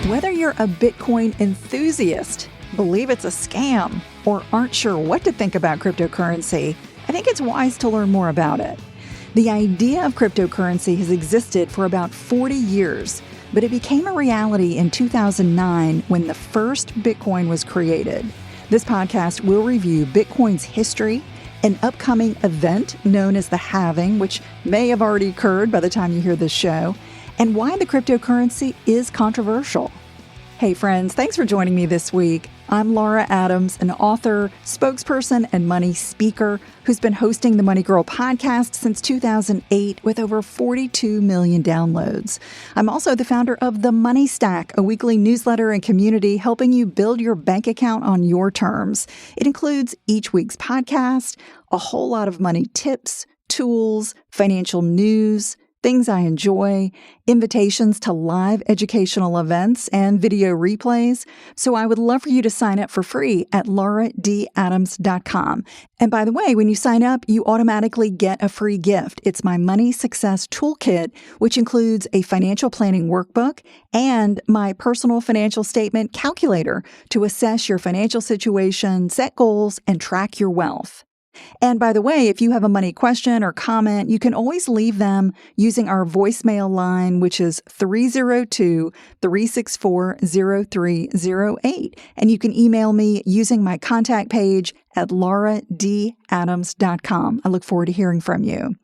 Whether you're a Bitcoin enthusiast, believe it's a scam, or aren't sure what to think about cryptocurrency, I think it's wise to learn more about it. The idea of cryptocurrency has existed for about 40 years, but it became a reality in 2009 when the first Bitcoin was created. This podcast will review Bitcoin's history, an upcoming event known as the Halving, which may have already occurred by the time you hear this show, and why the cryptocurrency is controversial. Hey friends, thanks for joining me this week. I'm Laura Adams, an author, spokesperson, and money speaker who's been hosting the Money Girl podcast since 2008 with over 42 million downloads. I'm also the founder of The Money Stack, a weekly newsletter and community helping you build your bank account on your terms. It includes each week's podcast, a whole lot of money tips, tools, financial news, things I enjoy, invitations to live educational events, and video replays. So I would love for you to sign up for free at lauradadams.com. And by the way, when you sign up, you automatically get a free gift. It's my Money Success Toolkit, which includes a financial planning workbook and my personal financial statement calculator to assess your financial situation, set goals, and track your wealth. And by the way, if you have a money question or comment, you can always leave them using our voicemail line, which is 302-364-0308. And you can email me using my contact page at lauradadams.com. I look forward to hearing from you.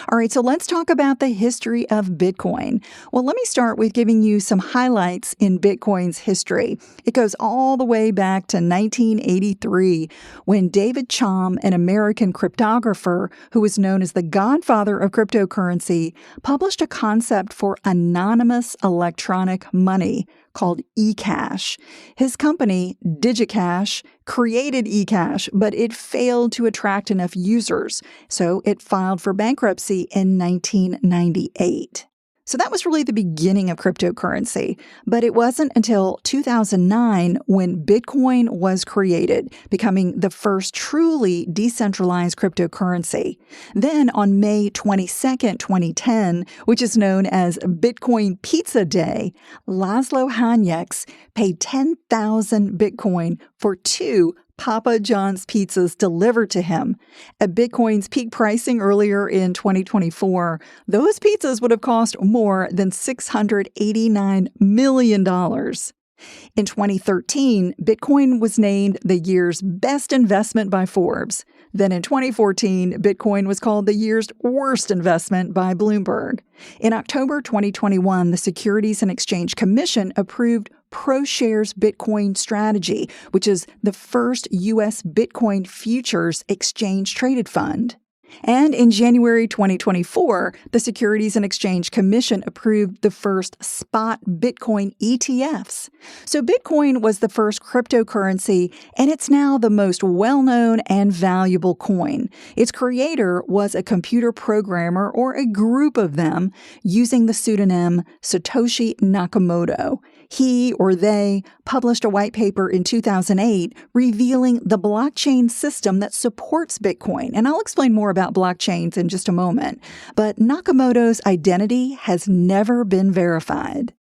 All right, so let's talk about the history of Bitcoin. Well, let me start with giving you some highlights in Bitcoin's history. It goes all the way back to 1983 when David Chaum, an American cryptographer who was known as the godfather of cryptocurrency, published a concept for anonymous electronic money called eCash. His company, DigiCash, created eCash, but it failed to attract enough users, so it filed for bankruptcy in 1998. So that was really the beginning of cryptocurrency, but it wasn't until 2009 when Bitcoin was created, becoming the first truly decentralized cryptocurrency. Then on May 22nd, 2010, which is known as Bitcoin Pizza Day, Laszlo Hanyecz paid 10,000 Bitcoin for 2 Papa John's pizzas delivered to him. At Bitcoin's peak pricing earlier in 2024, those pizzas would have cost more than $689 million. In 2013, Bitcoin was named the year's best investment by Forbes. Then in 2014, Bitcoin was called the year's worst investment by Bloomberg. In October 2021, the Securities and Exchange Commission approved ProShares Bitcoin strategy, which is the first U.S. Bitcoin futures exchange-traded fund. And in January 2024, the Securities and Exchange Commission approved the first spot Bitcoin ETFs. So Bitcoin was the first cryptocurrency, and it's now the most well-known and valuable coin. Its creator was a computer programmer or a group of them using the pseudonym Satoshi Nakamoto. He or they published a white paper in 2008 revealing the blockchain system that supports Bitcoin. And I'll explain more about blockchains in just a moment. But Nakamoto's identity has never been verified.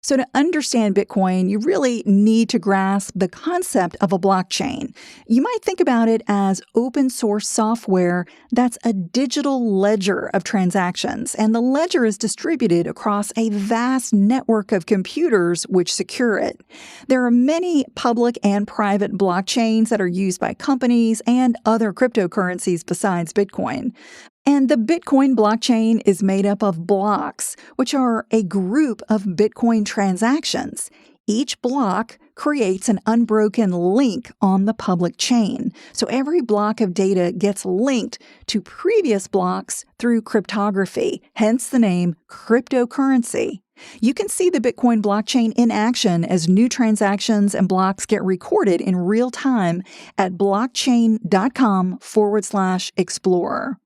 So to understand Bitcoin, you really need to grasp the concept of a blockchain. You might think about it as open source software that's a digital ledger of transactions, and the ledger is distributed across a vast network of computers which secure it. There are many public and private blockchains that are used by companies and other cryptocurrencies besides Bitcoin. And the Bitcoin blockchain is made up of blocks, which are a group of Bitcoin transactions. Each block creates an unbroken link on the public chain. So every block of data gets linked to previous blocks through cryptography, hence the name cryptocurrency. You can see the Bitcoin blockchain in action as new transactions and blocks get recorded in real time at blockchain.com/explorer.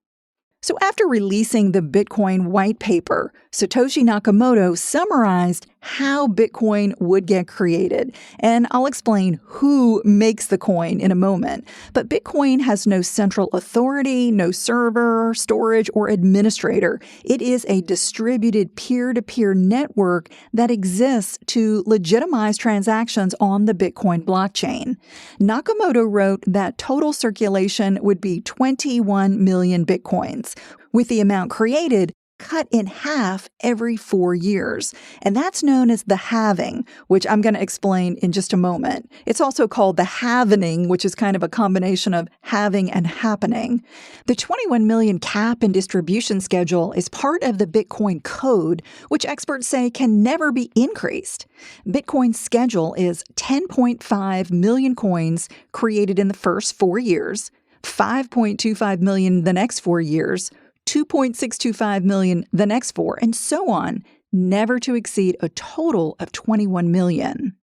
So after releasing the Bitcoin white paper, Satoshi Nakamoto summarized how Bitcoin would get created. And I'll explain who makes the coin in a moment. But Bitcoin has no central authority, no server, storage, or administrator. It is a distributed peer-to-peer network that exists to legitimize transactions on the Bitcoin blockchain. Nakamoto wrote that total circulation would be 21 million Bitcoins, with the amount created cut in half every 4 years. And that's known as the halving, which I'm going to explain in just a moment. It's also called the halvening, which is kind of a combination of having and happening. The 21 million cap and distribution schedule is part of the Bitcoin code, which experts say can never be increased. Bitcoin's schedule is 10.5 million coins created in the first 4 years, 5.25 million the next 4 years, 2.625 million the next 4, and so on, never to exceed a total of 21 million.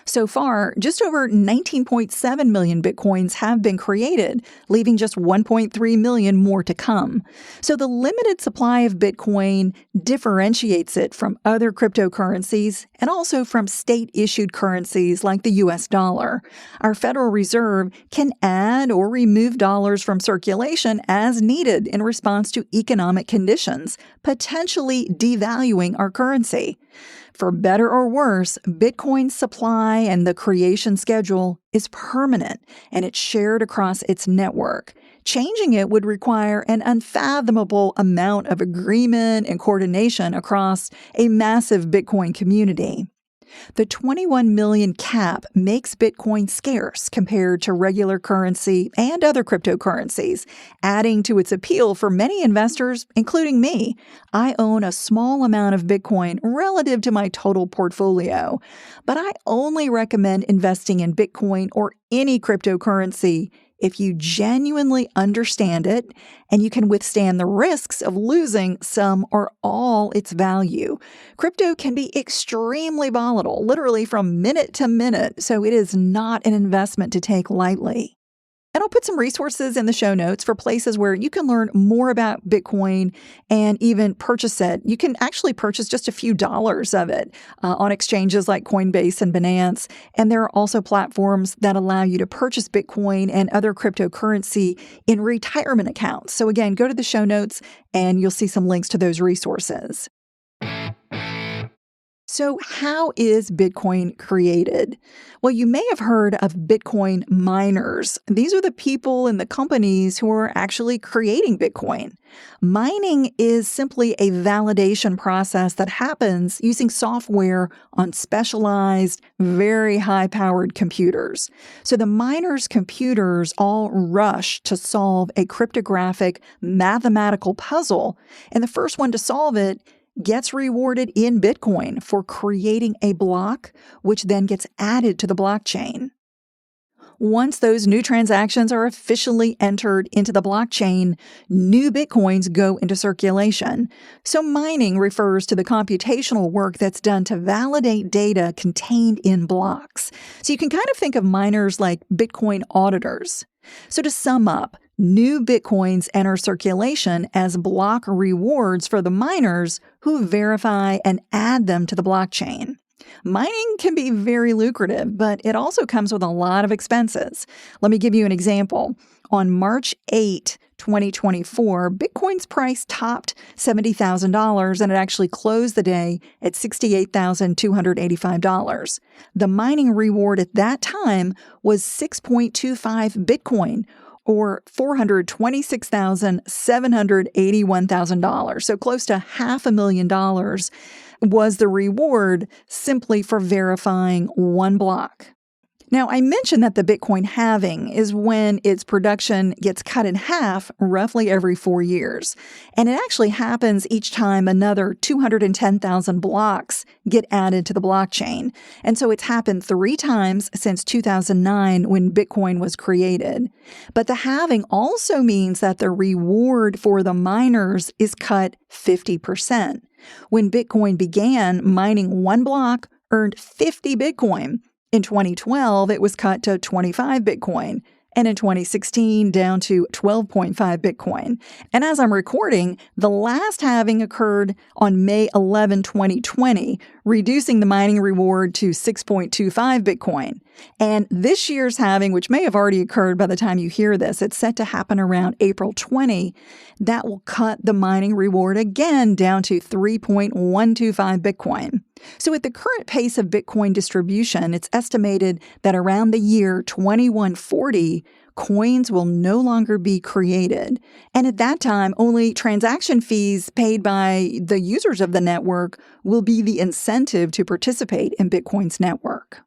So far, just over 19.7 million Bitcoins have been created, leaving just 1.3 million more to come. So the limited supply of Bitcoin differentiates it from other cryptocurrencies and also from state-issued currencies like the U.S. dollar. Our Federal Reserve can add or remove dollars from circulation as needed in response to economic conditions, potentially devaluing our currency. For better or worse, Bitcoin's supply and the creation schedule is permanent, and it's shared across its network. Changing it would require an unfathomable amount of agreement and coordination across a massive Bitcoin community. The 21 million cap makes Bitcoin scarce compared to regular currency and other cryptocurrencies, adding to its appeal for many investors, including me. I own a small amount of Bitcoin relative to my total portfolio, but I only recommend investing in Bitcoin or any cryptocurrency if you genuinely understand it and you can withstand the risks of losing some or all its value. Crypto can be extremely volatile, literally from minute to minute, so it is not an investment to take lightly. And I'll put some resources in the show notes for places where you can learn more about Bitcoin and even purchase it. You can actually purchase just a few dollars of it on exchanges like Coinbase and Binance. And there are also platforms that allow you to purchase Bitcoin and other cryptocurrency in retirement accounts. So again, go to the show notes and you'll see some links to those resources. So how is Bitcoin created? Well, you may have heard of Bitcoin miners. These are the people and the companies who are actually creating Bitcoin. Mining is simply a validation process that happens using software on specialized, very high-powered computers. So the miners' computers all rush to solve a cryptographic mathematical puzzle, and the first one to solve it gets rewarded in Bitcoin for creating a block, which then gets added to the blockchain. Once those new transactions are officially entered into the blockchain, new Bitcoins go into circulation. So mining refers to the computational work that's done to validate data contained in blocks. So you can kind of think of miners like Bitcoin auditors. So to sum up, new Bitcoins enter circulation as block rewards for the miners who verify and add them to the blockchain. Mining can be very lucrative, but it also comes with a lot of expenses. Let me give you an example. On March 8, 2024, Bitcoin's price topped $70,000 and it actually closed the day at $68,285. The mining reward at that time was 6.25 Bitcoin, or $426,781,000. So close to $500,000 was the reward simply for verifying one block. Now, I mentioned that the Bitcoin halving is when its production gets cut in half roughly every 4 years. And it actually happens each time another 210,000 blocks get added to the blockchain. And so it's happened 3 times since 2009 when Bitcoin was created. But the halving also means that the reward for the miners is cut 50%. When Bitcoin began, mining one block earned 50 Bitcoin. In 2012, it was cut to 25 Bitcoin, and in 2016, down to 12.5 Bitcoin. And as I'm recording, the last halving occurred on May 11, 2020, reducing the mining reward to 6.25 Bitcoin. And this year's halving, which may have already occurred by the time you hear this, it's set to happen around April 20. That will cut the mining reward again down to 3.125 Bitcoin. So at the current pace of Bitcoin distribution, it's estimated that around the year 2140, coins will no longer be created. And at that time, only transaction fees paid by the users of the network will be the incentive to participate in Bitcoin's network.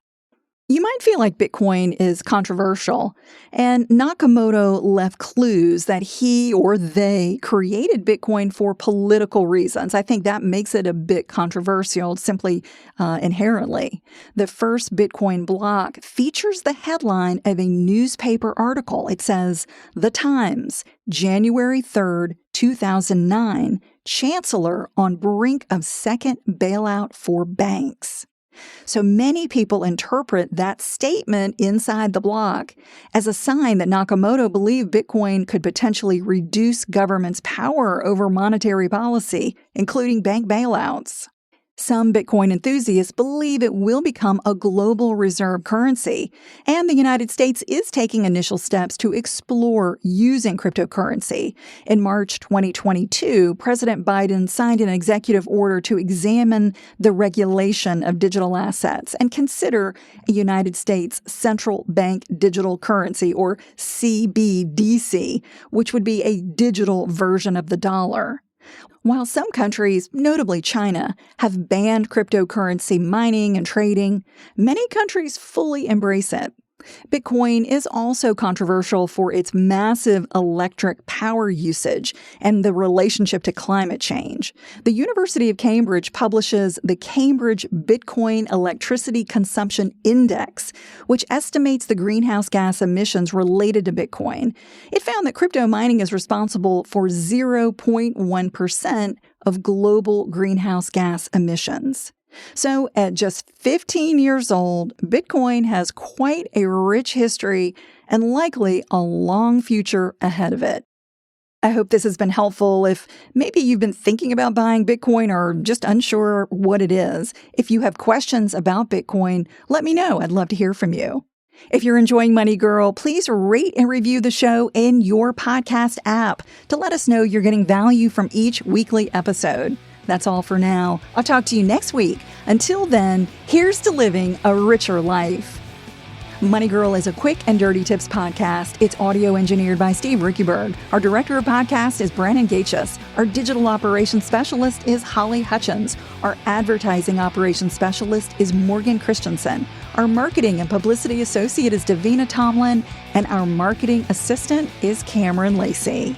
You might feel like Bitcoin is controversial, and Nakamoto left clues that he or they created Bitcoin for political reasons. I think that makes it a bit controversial, simply inherently. The first Bitcoin block features the headline of a newspaper article. It says, "The Times, January 3rd, 2009, Chancellor on brink of second bailout for banks." So many people interpret that statement inside the block as a sign that Nakamoto believed Bitcoin could potentially reduce government's power over monetary policy, including bank bailouts. Some Bitcoin enthusiasts believe it will become a global reserve currency, and the United States is taking initial steps to explore using cryptocurrency. In March 2022, President Biden signed an executive order to examine the regulation of digital assets and consider a United States central bank digital currency, or CBDC, which would be a digital version of the dollar. While some countries, notably China, have banned cryptocurrency mining and trading, many countries fully embrace it. Bitcoin is also controversial for its massive electric power usage and the relationship to climate change. The University of Cambridge publishes the Cambridge Bitcoin Electricity Consumption Index, which estimates the greenhouse gas emissions related to Bitcoin. It found that crypto mining is responsible for 0.1% of global greenhouse gas emissions. So at just 15 years old, Bitcoin has quite a rich history and likely a long future ahead of it. I hope this has been helpful. If maybe you've been thinking about buying Bitcoin or just unsure what it is, if you have questions about Bitcoin, let me know. I'd love to hear from you. If you're enjoying Money Girl, please rate and review the show in your podcast app to let us know you're getting value from each weekly episode. That's all for now. I'll talk to you next week. Until then, here's to living a richer life. Money Girl is a quick and dirty tips podcast. It's audio engineered by Steve Rickyberg. Our director of podcast is Brandon Gachus. Our digital operations specialist is Holly Hutchins. Our advertising operations specialist is Morgan Christensen. Our marketing and publicity associate is Davina Tomlin. And our marketing assistant is Cameron Lacey.